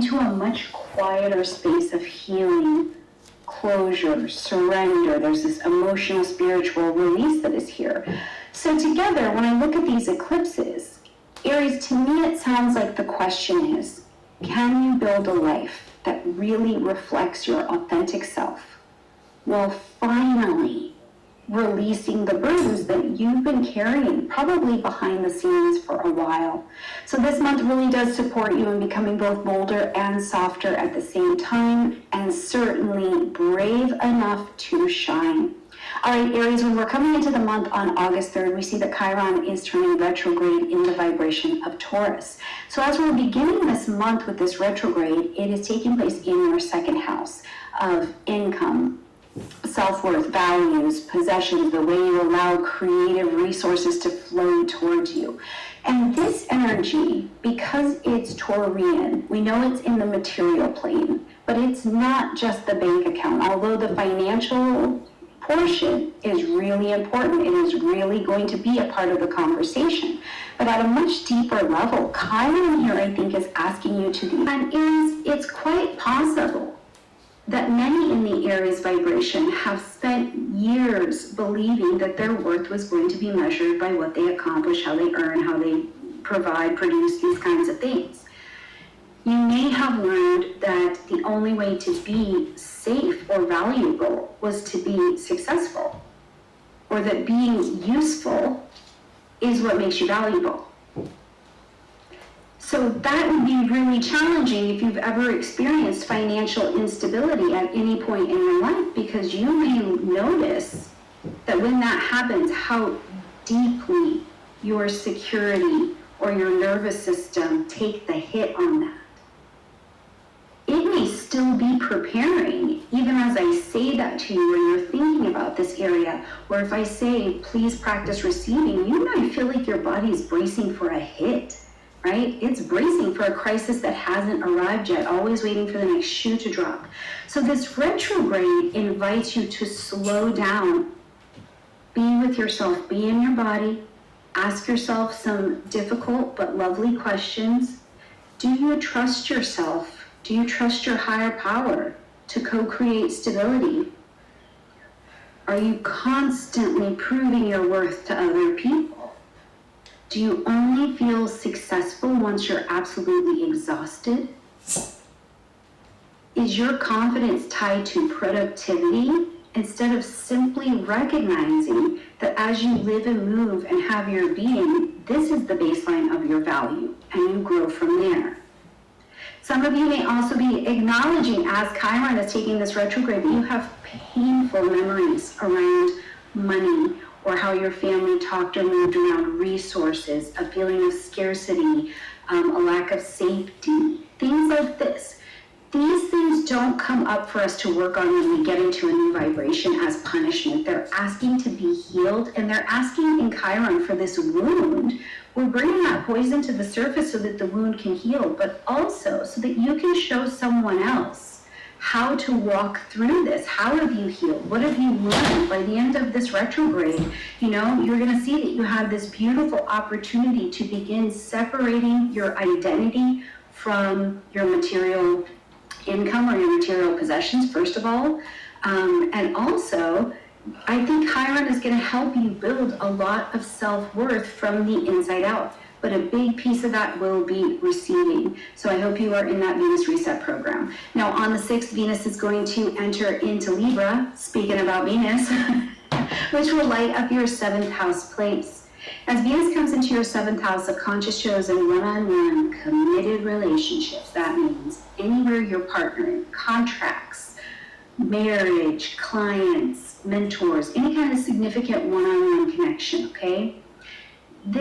into a much quieter space of healing, closure, surrender. There's this emotional, spiritual release that is here. So together, when I look at these eclipses, Aries, to me it sounds like the question is, can you build a life that really reflects your authentic self while finally releasing the burdens that you've been carrying probably behind the scenes for a while? So this month really does support you in becoming both bolder and softer at the same time, and certainly brave enough to shine. All right, Aries, when we're coming into the month on August 3rd, we see that Chiron is turning retrograde in the vibration of Taurus. So as we're beginning this month with this retrograde, it is taking place in your second house of income, self-worth, values, possessions, the way you allow creative resources to flow towards you. And this energy, because it's Taurian, we know it's in the material plane, but it's not just the bank account. Although the financial portion is really important, it is really going to be a part of the conversation. But at a much deeper level, Chiron here, I think, is asking you to be, and it's quite possible that many in the Aries vibration have spent years believing that their worth was going to be measured by what they accomplish, how they earn, how they provide, produce, these kinds of things. You may have learned that the only way to be safe or valuable was to be successful, or that being useful is what makes you valuable. So that would be really challenging if you've ever experienced financial instability at any point in your life, because you may notice that when that happens, how deeply your security or your nervous system take the hit on that. It may still be preparing, even as I say that to you when you're thinking about this area, or if I say, please practice receiving, you might feel like your body is bracing for a hit. Right? It's bracing for a crisis that hasn't arrived yet, always waiting for the next shoe to drop. So this retrograde invites you to slow down, be with yourself, be in your body, ask yourself some difficult but lovely questions. Do you trust yourself? Do you trust your higher power to co-create stability? Are you constantly proving your worth to other people? Do you only feel successful once you're absolutely exhausted? Is your confidence tied to productivity instead of simply recognizing that as you live and move and have your being, this is the baseline of your value and you grow from there? Some of you may also be acknowledging, as Chiron is taking this retrograde, that you have painful memories around money, or how your family talked or moved around resources, a feeling of scarcity, a lack of safety, things like this. These things don't come up for us to work on when we get into a new vibration as punishment. They're asking to be healed, and they're asking in Chiron for this wound. We're bringing that poison to the surface so that the wound can heal, but also so that you can show someone else how to walk through this. How have you healed? What have you learned? By the end of this retrograde, you're going to see that you have this beautiful opportunity to begin separating your identity from your material income or your material possessions, first of all. And also, I think Chiron is going to help you build a lot of self-worth from the inside out. But a big piece of that will be receiving. So I hope you are in that Venus Reset program. Now on the 6th, Venus is going to enter into Libra, speaking about Venus, which will light up your 7th house place. As Venus comes into your 7th house, a conscious chosen one-on-one committed relationships. That means anywhere you're partnering, contracts, marriage, clients, mentors, any kind of significant one-on-one connection, okay?